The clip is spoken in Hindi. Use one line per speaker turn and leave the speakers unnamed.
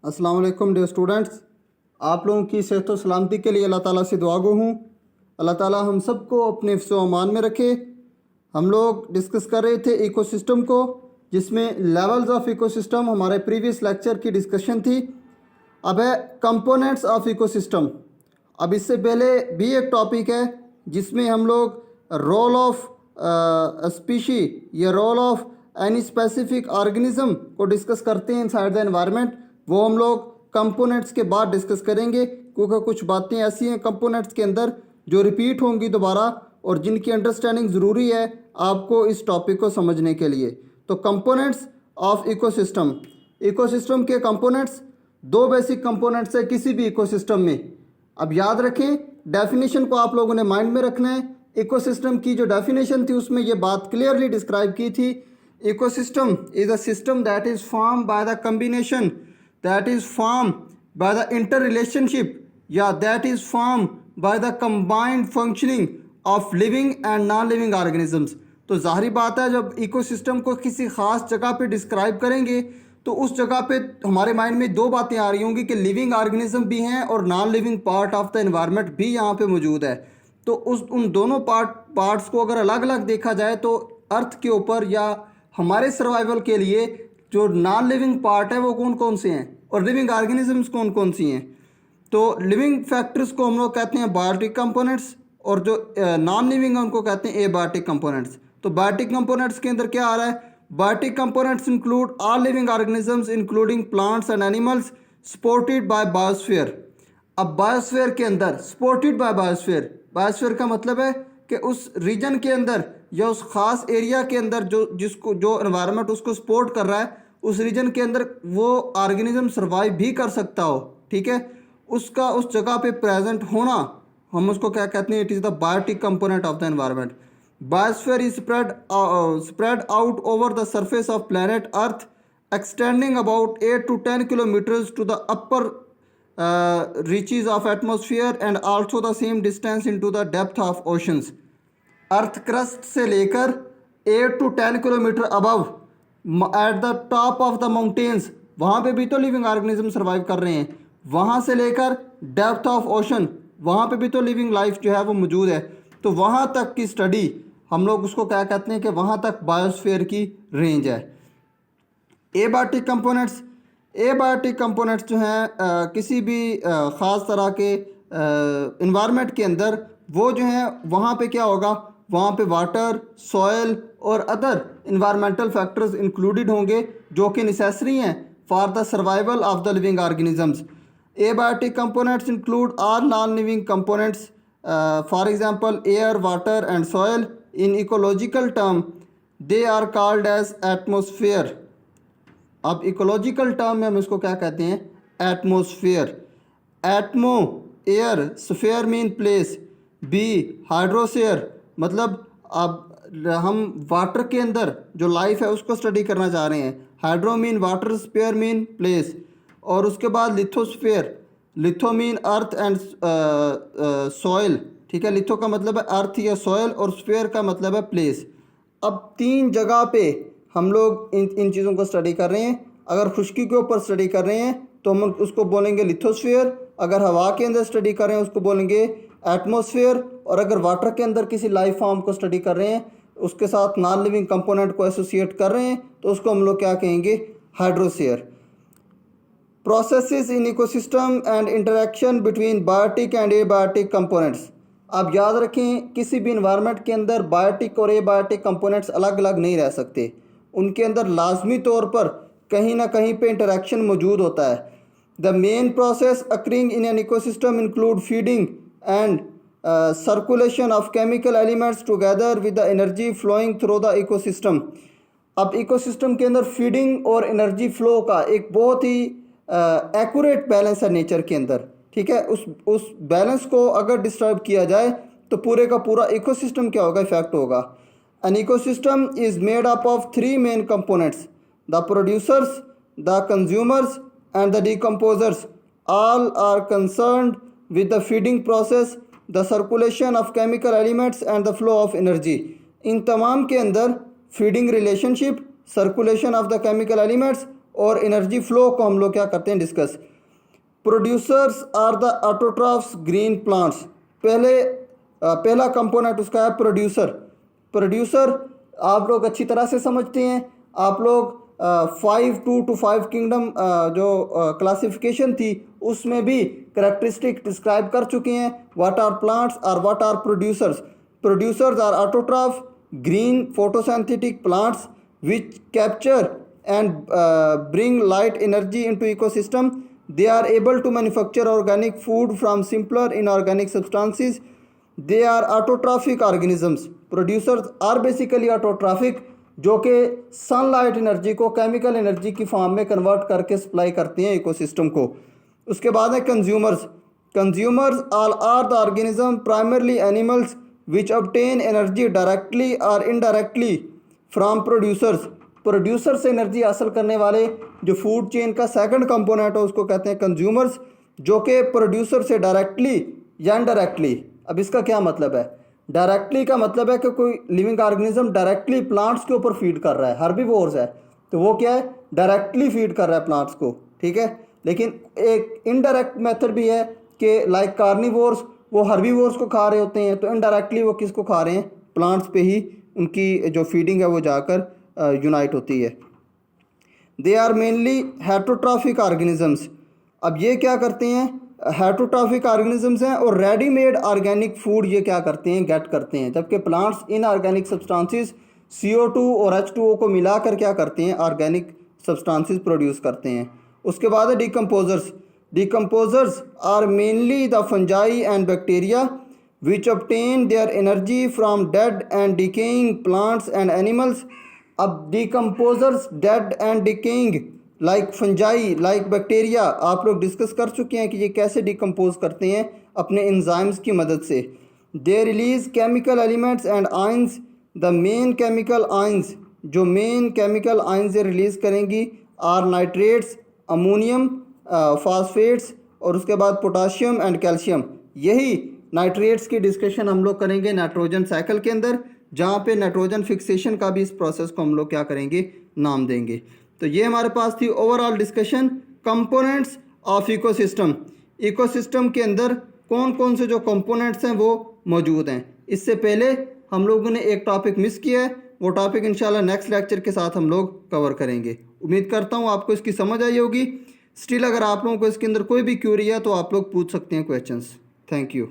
अस्सलाम वालेकुम डियर स्टूडेंट्स। आप लोगों की सेहत व सलामती के लिए अल्लाह ताला से दुआ गो हूँ। अल्लाह ताला हम सबको अपने हिफ्ज़ व अमान में रखे। हम लोग डिस्कस कर रहे थे इकोसिस्टम को, जिसमें लेवल्स ऑफ इकोसिस्टम हमारे प्रीवियस लेक्चर की डिस्कशन थी। अब है कंपोनेंट्स ऑफ इकोसिस्टम। अब इससे पहले भी एक टॉपिक है जिसमें हम लोग रोल ऑफ स्पीशी या role of any specific organism को डिस्कस करते हैं इनसाइड द एनवायरनमेंट। वो हम लोग कंपोनेंट्स के बाद डिस्कस करेंगे, क्योंकि कुछ बातें ऐसी हैं कंपोनेंट्स के अंदर जो रिपीट होंगी दोबारा और जिनकी अंडरस्टैंडिंग ज़रूरी है आपको इस टॉपिक को समझने के लिए। तो कंपोनेंट्स ऑफ इकोसिस्टम, इकोसिस्टम के कंपोनेंट्स दो बेसिक कंपोनेंट्स है किसी भी इकोसिस्टम में। अब याद रखें, डेफिनेशन को आप लोगों ने माइंड में रखना है। इकोसिस्टम की जो डेफिनेशन थी उसमें ये बात क्लियरली डिस्क्राइब की थी। Ecosystem is a system that is form by the combination, that is formed by the interrelationship या that is formed by the combined functioning of living and non-living organisms। तो ज़ाहिर बात है जब इकोसिस्टम को किसी ख़ास जगह पे डिस्क्राइब करेंगे तो उस जगह पे हमारे माइंड में दो बातें आ रही होंगी कि लिविंग ऑर्गेनिज्म भी हैं और non living part of the environment भी यहाँ पे मौजूद है। तो उन दोनों पार्ट्स को अगर अलग अलग देखा जाए तो अर्थ के ऊपर या हमारे सर्वाइवल के लिए जो नॉन लिविंग पार्ट है वो कौन कौन से हैं और लिविंग ऑर्गेनिजम्स कौन कौन सी हैं। तो लिविंग फैक्टर्स को हम लोग कहते हैं बायोटिक कंपोनेंट्स और जो नॉन लिविंग है उनको कहते हैं एबायोटिक कंपोनेंट्स। तो बायोटिक कंपोनेंट्स के अंदर क्या आ रहा है? Biotic components include all living organisms including plants and animals supported by biosphere. अब बायोस्फीयर के अंदर सपोर्टेड बाय बायोस्फीयर, बायोस्फीयर का मतलब है कि उस रीजन के अंदर या उस ख़ास एरिया के अंदर जो एनवायरनमेंट उसको सपोर्ट कर रहा है उस रीजन के अंदर वो ऑर्गेनिज्म सर्वाइव भी कर सकता हो। ठीक है, उसका उस जगह पे प्रेजेंट होना हम उसको क्या कहते हैं? It is the biotic component of the environment. Biosphere is spread out over the surface of planet earth extending about 8 to 10 kilometres to the upper reaches of atmosphere and also the same distance into the depth of oceans। Earth crust से लेकर 8 to 10 kilometre above at the top of the mountains, वहाँ पे भी तो लिविंग ऑर्गेनिज्म सर्वाइव कर रहे हैं। वहाँ से लेकर डेप्थ ऑफ ओशन, वहाँ पे भी तो लिविंग लाइफ जो है वो मौजूद है। तो वहाँ तक की स्टडी हम लोग उसको क्या कहते हैं कि वहाँ तक बायोस्फीयर की रेंज है। एबायोटिक कंपोनेंट्स, एबायोटिक कंपोनेंट्स जो हैं किसी भी ख़ास तरह के इन्वायरमेंट के अंदर वो जो हैं वहाँ पे क्या होगा? वहाँ पे वाटर, सॉयल और अदर इन्वायरमेंटल फैक्टर्स इंक्लूडेड होंगे जो कि नेसेसरी हैं for the survival of the living organisms. Abiotic components include all non living components, for example air, water and soil. In ecological term they are called as atmosphere. अब इकोलॉजिकल टर्म में हम इसको क्या कहते हैं? Atmosphere. Atmo air, sphere mean place, B hydrosphere मतलब अब हम वाटर के अंदर जो लाइफ है उसको स्टडी करना चाह रहे हैं। Hydro mean water, sphere mean place. और उसके बाद lithosphere, litho mean earth and soil. ठीक है, लिथो का मतलब है अर्थ या सॉइल और स्फीयर का मतलब है प्लेस। अब तीन जगह पे हम लोग इन चीज़ों को स्टडी कर रहे हैं। अगर खुश्की के ऊपर स्टडी कर रहे हैं तो हम उसको बोलेंगे लिथोस्फीयर, अगर हवा के अंदर स्टडी कर रहे हैं उसको बोलेंगे एटमॉस्फेयर, और अगर वाटर के अंदर किसी लाइफ फॉर्म को स्टडी कर रहे हैं उसके साथ नॉन लिविंग कंपोनेंट को एसोसिएट कर रहे हैं तो उसको हम लोग क्या कहेंगे? Hydrosphere. Processes in ecosystem and interaction between biotic and abiotic components. आप याद रखें किसी भी इन्वायरमेंट के अंदर बायोटिक और एबायोटिक कंपोनेंट्स अलग अलग नहीं रह सकते, उनके अंदर लाजमी तौर पर कहीं ना कहीं पे इंटरेक्शन मौजूद होता है। The main process occurring in an ecosystem include feeding and circulation of chemical elements together with the energy flowing through the ecosystem. अब इकोसिस्टम के अंदर फीडिंग और एनर्जी फ्लो का एक बहुत ही एक्यूरेट बैलेंस है नेचर के अंदर। ठीक है, उस बैलेंस को अगर डिस्टर्ब किया जाए तो पूरे का पूरा इकोसिस्टम क्या होगा? इफेक्ट होगा। An ecosystem is made up of three main components: the producers, the consumers, and the decomposers. All are concerned with the feeding process, the circulation of chemical elements, and the flow of energy. इन तमाम के अंदर feeding relationship, circulation of the chemical elements और एनर्जी फ्लो को हम लोग क्या करते हैं, discuss. Producers are the autotrophs green plants. पहला कंपोनेंट उसका है प्रोड्यूसर। प्रोड्यूसर आप लोग अच्छी तरह से समझते हैं। आप लोग 2 to 5 किंगडम जो क्लासिफिकेशन थी उसमें भी करेक्टरिस्टिक डिस्क्राइब कर चुके हैं। व्हाट आर प्लांट्स और what are producers. Producers are autotroph green photosynthetic plants which capture and bring light energy into ecosystem. They are able to manufacture organic food from simpler inorganic substances. They are autotrophic organisms. Producers are basically autotrophic, जो कि सनलाइट एनर्जी को केमिकल एनर्जी की फॉर्म में कन्वर्ट करके सप्लाई करते हैं इकोसिस्टम को। उसके बाद है consumers. Consumers are the organism primarily animals which obtain energy directly और इनडायरेक्टली फ्रॉम प्रोड्यूसर्स। प्रोड्यूसर से एनर्जी हासिल करने वाले जो फूड चेन का सेकंड कंपोनेंट है उसको कहते हैं कंज्यूमर्स, जो कि प्रोड्यूसर से डायरेक्टली या इनडायरेक्टली। अब इसका क्या मतलब है? डायरेक्टली का मतलब है कि कोई लिविंग ऑर्गेनिज्म डायरेक्टली प्लांट्स के ऊपर फीड कर रहा है, हर्बीवोर्स है तो वो क्या है, डायरेक्टली फीड कर रहा है प्लांट्स को, ठीक है। लेकिन एक इनडायरेक्ट मेथड भी है कि लाइक कार्निवोर्स वो हर्बीवोर्स को खा रहे होते हैं, तो इनडायरेक्टली वो किसको खा रहे हैं, प्लांट्स पे ही उनकी जो फीडिंग है वो जाकर यूनाइट होती है। They are mainly heterotrophic organisms. अब ये क्या करते हैं, हेटरोट्रॉफिक ऑर्गेनिजम्स हैं और रेडीमेड ऑर्गेनिक फूड ये क्या करते हैं, गेट करते हैं। जबकि plants in organic substances CO2 और H2O को मिलाकर क्या करते हैं, ऑर्गेनिक सब्सटेंसेस प्रोड्यूस करते हैं। उसके बाद है decomposers. Decomposers are mainly the fungi and bacteria which obtain their energy from dead and decaying plants and animals. अब decomposers dead and decaying like fungi like bacteria आप लोग डिस्कस कर चुके हैं कि ये कैसे डिकम्पोज करते हैं अपने एंजाइम्स की मदद से। they release chemical elements and ions. the main chemical ions, जो मेन केमिकल आयंस ये रिलीज़ करेंगी आर नाइट्रेट्स, अमोनियम, फास्फेट्स और उसके बाद पोटाशियम एंड कैल्शियम। यही नाइट्रेट्स की डिस्कशन हम लोग करेंगे नाइट्रोजन साइकिल के अंदर, जहाँ पे नाइट्रोजन फिक्सेशन का भी इस प्रोसेस को हम लोग क्या करेंगे, नाम देंगे। तो ये हमारे पास थी overall discussion components of ecosystem. Ecosystem के अंदर कौन कौन से जो कंपोनेंट्स हैं वो मौजूद हैं। इससे पहले हम लोगों ने एक टॉपिक मिस किया है, वो टॉपिक इंशाल्लाह नेक्स्ट लेक्चर के साथ हम लोग कवर करेंगे। उम्मीद करता हूँ आपको इसकी समझ आई होगी। स्टिल अगर आप लोगों को इसके अंदर कोई भी क्यूरी है तो आप लोग पूछ सकते हैं क्वेश्चंस। Thank you.